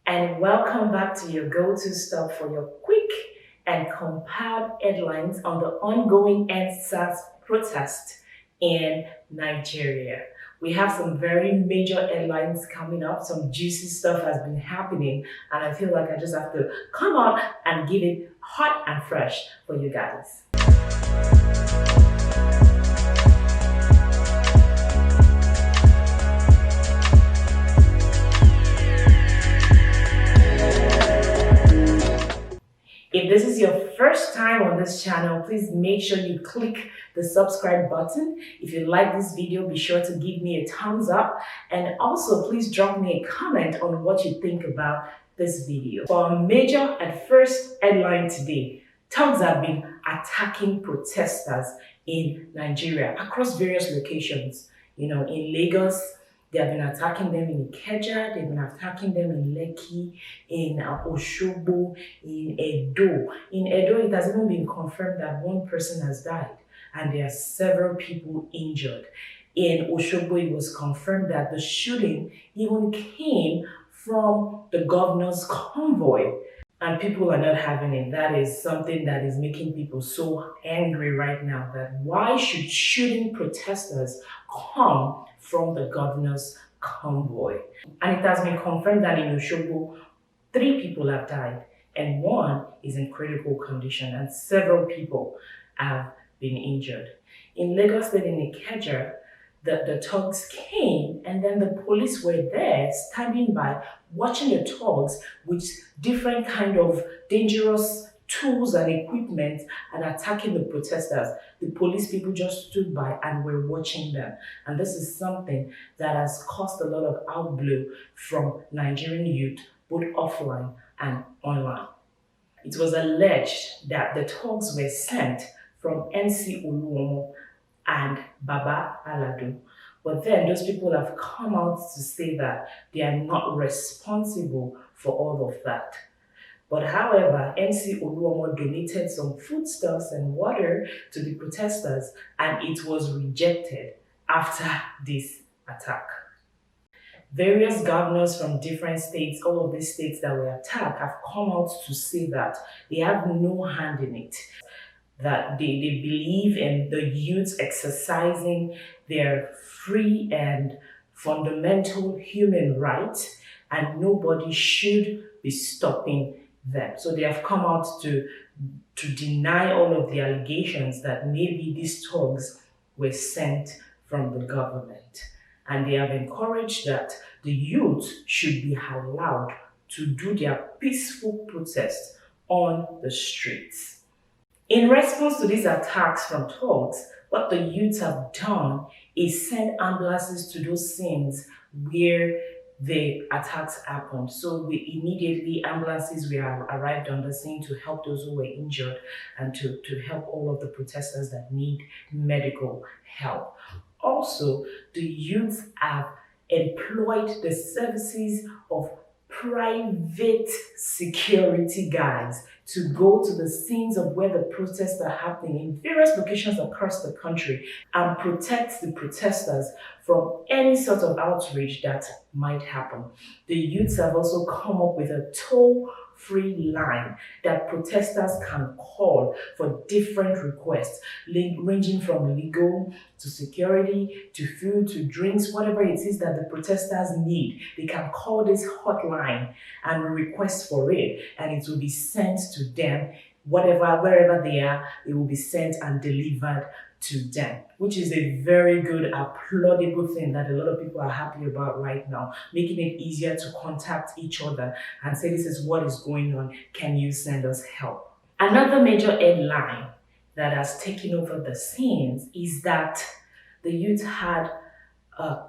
and welcome back to your go-to stop for your quick and compiled headlines on the ongoing SARS protest in Nigeria. We have some very major headlines coming up. Some juicy stuff has been happening, and I feel like I just have to come out and give it hot and fresh for you guys. If this is your first time on this channel, please make sure you click the subscribe button. If you like this video, be sure to give me a thumbs up, and also please drop me a comment on what you think about this video. For our major and first headline today, thugs have been attacking protesters in Nigeria across various locations. In Lagos, they have been attacking them in Ikeja, they've been attacking them in Lekki, in Osogbo, in Edo. In Edo, it has even been confirmed that one person has died and there are several people injured. In Osogbo, it was confirmed that the shooting even came from the governor's convoy. And people are not having it. That is something that is making people so angry right now, that why should shooting protesters come from the governor's convoy? And it has been confirmed that in Osogbo, 3 people have died and 1 is in critical condition and several people have been injured. In Lagos State, in Ikeja, the thugs came and then the police were there standing by watching the thugs with different kind of dangerous tools and equipment and attacking the protesters. The police people just stood by and were watching them. And this is something that has caused a lot of outblow from Nigerian youth, both offline and online. It was alleged that the thugs were sent from MC Oluomo and Baba Alado. But then those people have come out to say that they are not responsible for all of that. But however, MC Oluomo donated some foodstuffs and water to the protesters, and it was rejected after this attack. Various governors from different states, all of these states that were attacked, have come out to say that they have no hand in it, that they believe in the youth exercising their free and fundamental human rights, and nobody should be stopping them. So they have come out to deny all of the allegations that maybe these thugs were sent from the government. And they have encouraged that the youth should be allowed to do their peaceful protest on the streets. In response to these attacks from thugs, what the youths have done is send ambulances to those scenes where the attacks happened. So immediately ambulances were arrived on the scene to help those who were injured and to help all of the protesters that need medical help. Also, the youths have employed the services of private security guards to go to the scenes of where the protests are happening in various locations across the country and protect the protesters from any sort of outrage that might happen. The youths have also come up with a toll-free line that protesters can call for different requests, ranging from legal to security to food to drinks, whatever it is that the protesters need. They can call this hotline and request for it, and it will be sent to them. Wherever they are, it will be sent and delivered to them, which is a very good, applaudable thing that a lot of people are happy about right now, making it easier to contact each other and say, this is what is going on, can you send us help? Another major headline that has taken over the scenes is that the youth had a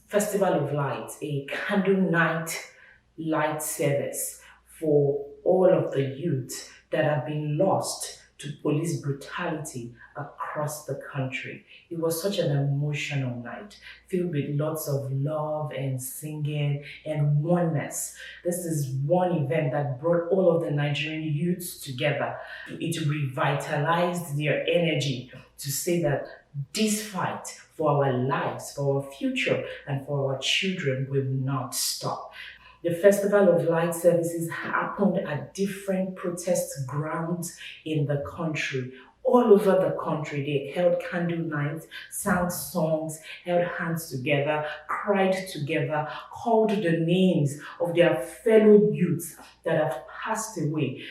festival of lights, a candle night light service for all of the youth that have been lost to police brutality across the country. It was such an emotional night, filled with lots of love and singing and oneness. This is one event that brought all of the Nigerian youths together. It revitalized their energy to say that this fight for our lives, for our future, and for our children will not stop. The Festival of Light services happened at different protest grounds in the country. All over the country, they held candle nights, sang songs, held hands together, cried together, called the names of their fellow youths that have passed away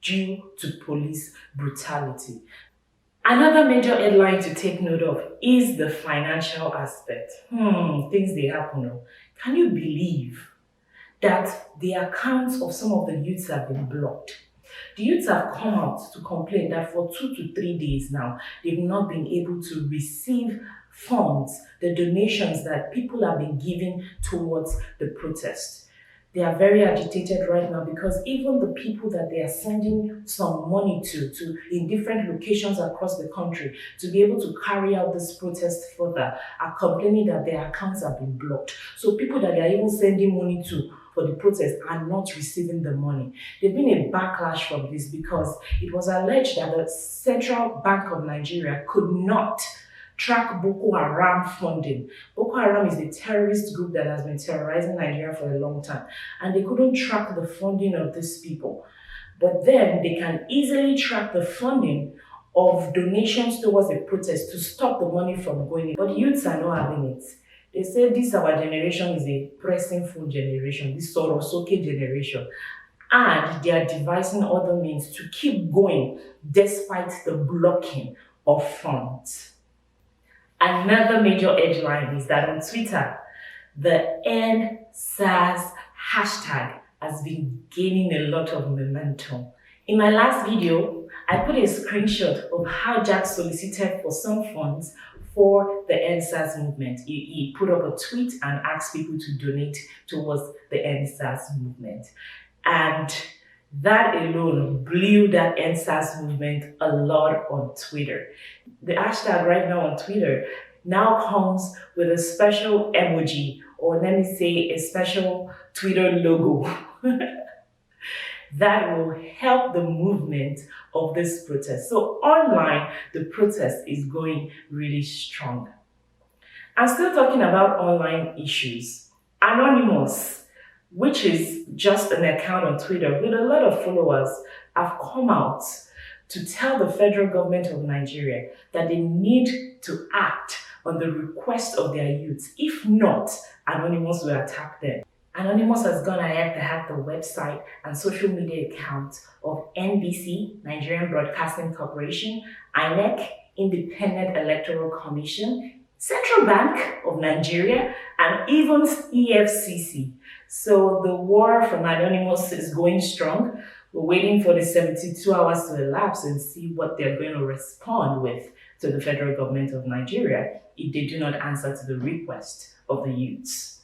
due to police brutality. Another major headline to take note of is the financial aspect. Things they happen. Can you believe that the accounts of some of the youths have been blocked? The youths have come out to complain that for 2 to 3 days now, they've not been able to receive funds, the donations that people have been giving towards the protest. They are very agitated right now because even the people that they are sending some money to in different locations across the country to be able to carry out this protest further are complaining that their accounts have been blocked. So people that they are even sending money to for the protest are not receiving the money. There's been a backlash from this because it was alleged that the Central Bank of Nigeria could not track Boko Haram funding. Boko Haram is a terrorist group that has been terrorizing Nigeria for a long time, and they couldn't track the funding of these people. But then they can easily track the funding of donations towards a protest to stop the money from going in. But the youths are not having it. They say this our generation is a pressing food generation, this Sorosoke generation. And they are devising other means to keep going despite the blocking of funds. Another major headline is that on Twitter, the End SARS hashtag has been gaining a lot of momentum. In my last video, I put a screenshot of how Jack solicited for some funds for the End SARS movement. He put up a tweet and asked people to donate towards the End SARS movement. And that alone blew that End SARS movement a lot on Twitter. The hashtag right now on Twitter now comes with a special emoji, or let me say a special Twitter logo that will help the movement of this protest. So online, the protest is going really strong. I'm still talking about online issues. Anonymous, which is just an account on Twitter with a lot of followers, have come out to tell the federal government of Nigeria that they need to act on the request of their youths. If not, Anonymous will attack them. Anonymous has gone ahead to hack the website and social media accounts of NBC, Nigerian Broadcasting Corporation, INEC, Independent Electoral Commission, Central Bank of Nigeria, and even EFCC. So the war from Anonymous is going strong. We're waiting for the 72 hours to elapse and see what they're going to respond with to the federal government of Nigeria if they do not answer to the request of the youths.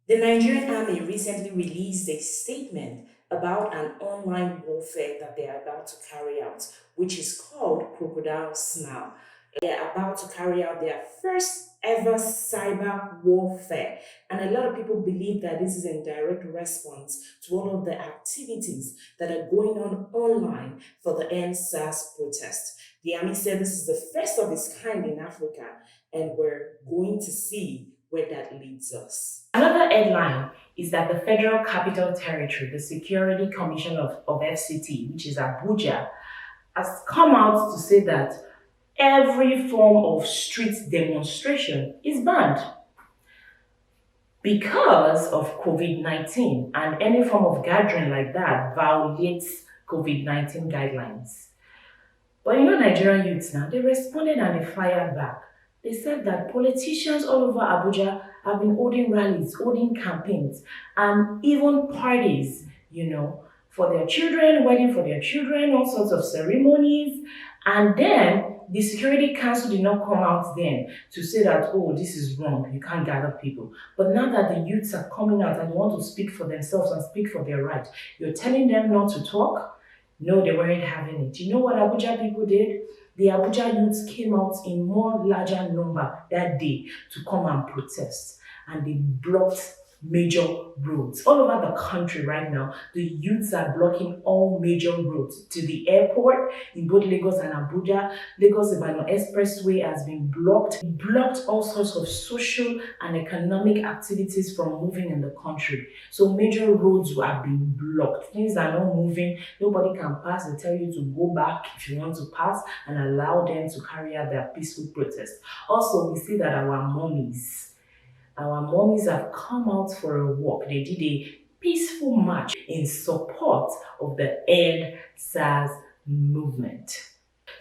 The Nigerian Army recently released a statement about an online warfare that they are about to carry out, which is called Crocodile Smile. They are about to carry out their first ever cyber warfare. And a lot of people believe that this is in direct response to all of the activities that are going on online for the End SARS protest. The army said this is the first of its kind in Africa, and we're going to see where that leads us. Another headline is that the Federal Capital Territory, the Security Commission of FCT, which is Abuja, has come out to say that every form of street demonstration is banned because of COVID-19, and any form of gathering like that violates COVID-19 guidelines. But you know, Nigerian youths now, they responded and they fired back. They said that politicians all over Abuja have been holding rallies, holding campaigns, and even parties, for their children, wedding for their children, all sorts of ceremonies. And then the Security Council did not come out then to say that, oh, this is wrong, you can't gather people. But now that the youths are coming out and they want to speak for themselves and speak for their right, you're telling them not to talk? No, they weren't having it. You know what Abuja people did? The Abuja youths came out in more larger number that day to come and protest. And they blocked major roads. All over the country right now, the youths are blocking all major roads. To the airport in both Lagos and Abuja, Lagos-Ibadan Expressway has been blocked. It blocked all sorts of social and economic activities from moving in the country. So major roads have been blocked. Things are not moving. Nobody can pass. They tell you to go back if you want to pass and allow them to carry out their peaceful protest. Also, we see that our mommies have come out for a walk. They did a peaceful march in support of the End SARS movement.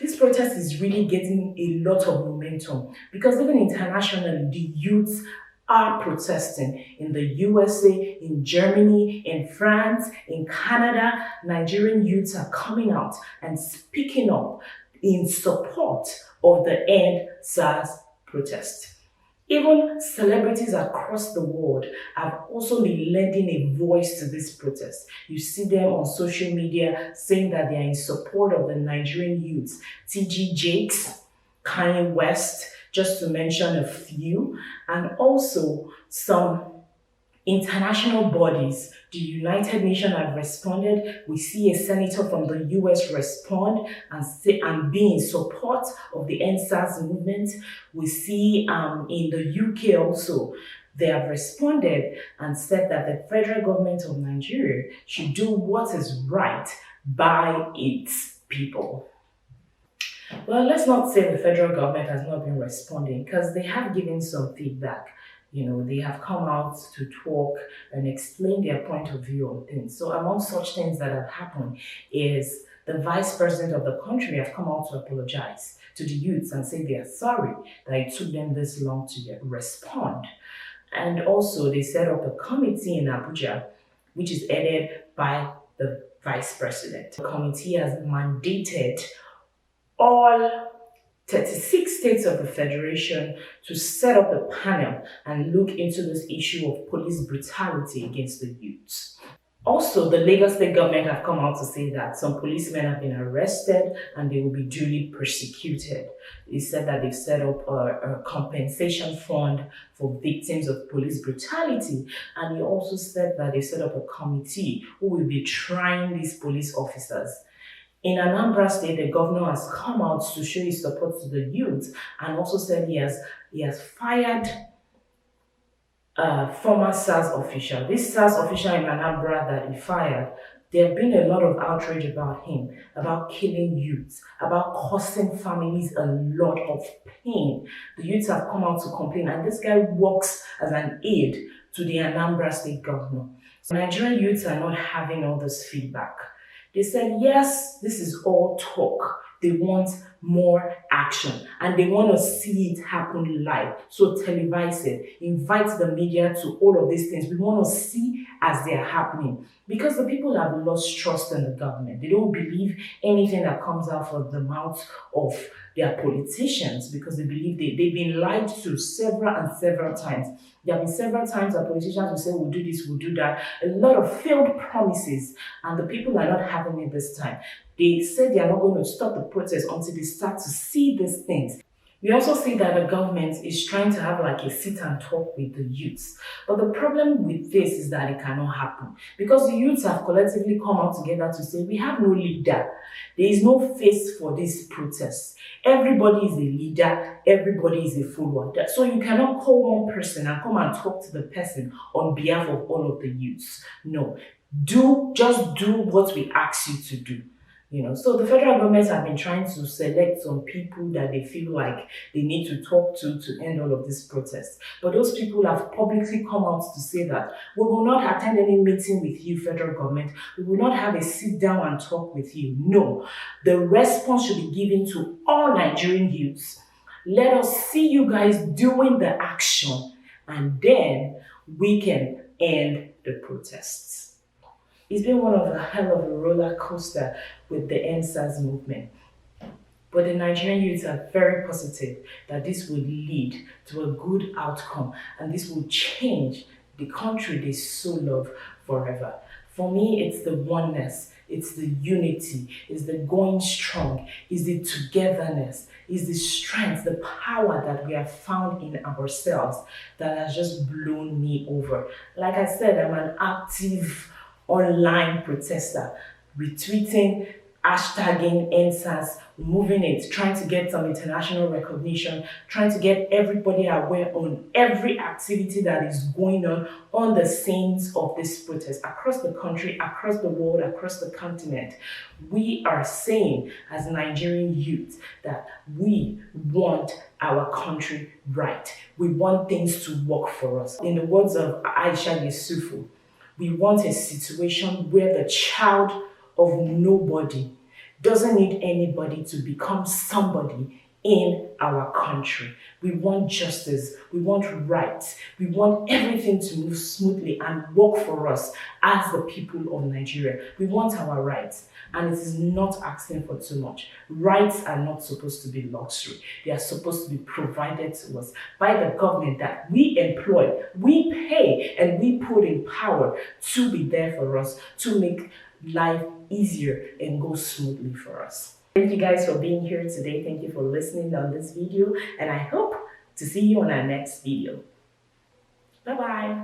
This protest is really getting a lot of momentum because even internationally, the youths are protesting in the USA, in Germany, in France, in Canada. Nigerian youths are coming out and speaking up in support of the End SARS protest. Even celebrities across the world have also been lending a voice to this protest. You see them on social media saying that they are in support of the Nigerian youths. TG Jakes, Kanye West, just to mention a few, and also some international bodies. The United Nations have responded. We see a senator from the US respond and be in support of the End SARS movement. We see in the UK also, they have responded and said that the federal government of Nigeria should do what is right by its people. Well, let's not say the federal government has not been responding because they have given some feedback. They have come out to talk and explain their point of view on things. So among such things that have happened is the vice president of the country have come out to apologize to the youths and say they are sorry that it took them this long to respond. And also they set up a committee in Abuja, which is headed by the vice president. The committee has mandated all 36 states of the Federation to set up a panel and look into this issue of police brutality against the youths. Also, the Lagos state government have come out to say that some policemen have been arrested and they will be duly prosecuted. They said that they've set up a compensation fund for victims of police brutality, and he also said that they set up a committee who will be trying these police officers. In Anambra State, the governor has come out to show his support to the youth and also said he has fired a former SARS official. This SARS official in Anambra that he fired, there have been a lot of outrage about him, about killing youths, about causing families a lot of pain. The youths have come out to complain, and this guy works as an aide to the Anambra State governor. So Nigerian youths are not having all this feedback. They said, yes, this is all talk. They want more action and they want to see it happen live. So televise it, invite the media to all of these things. We want to see as they are happening because the people have lost trust in the government. They don't believe anything that comes out of the mouth of their politicians because they believe they've been lied to several times. There have been several times that politicians will say, we'll do this, we'll do that. A lot of failed promises, and the people are not having it this time. They said they are not going to stop the protest until they start to see these things. We also see that the government is trying to have like a sit and talk with the youths. But the problem with this is that it cannot happen because the youths have collectively come out together to say, we have no leader. There is no face for this protest. Everybody is a leader. Everybody is a follower. So you cannot call one person and come and talk to the person on behalf of all of the youths. No, just do what we ask you to do. So the federal government have been trying to select some people that they feel like they need to talk to end all of this protest. But those people have publicly come out to say that we will not attend any meeting with you, federal government. We will not have a sit down and talk with you. No, the response should be given to all Nigerian youths. Let us see you guys doing the action, and then we can end the protests. It's been one of a hell of a roller coaster with the End SARS movement. But the Nigerian youths are very positive that this will lead to a good outcome and this will change the country they so love forever. For me, it's the oneness, it's the unity, it's the going strong, it's the togetherness, it's the strength, the power that we have found in ourselves that has just blown me over. Like I said, I'm an active online protester, retweeting, hashtagging NSAS, moving it, trying to get some international recognition, trying to get everybody aware on every activity that is going on the scenes of this protest across the country, across the world, across the continent. We are saying as Nigerian youth that we want our country right. We want things to work for us. In the words of Aisha Yusufu, we want a situation where the child of nobody doesn't need anybody to become somebody in our country. We want justice, we want rights, we want everything to move smoothly and work for us as the people of Nigeria. We want our rights, and it is not asking for too much. Rights are not supposed to be luxury. They are supposed to be provided to us by the government that we employ, we pay, and we put in power to be there for us, to make life easier and go smoothly for us. Thank you guys for being here today. Thank you for listening on this video, and I hope to see you on our next video. Bye bye.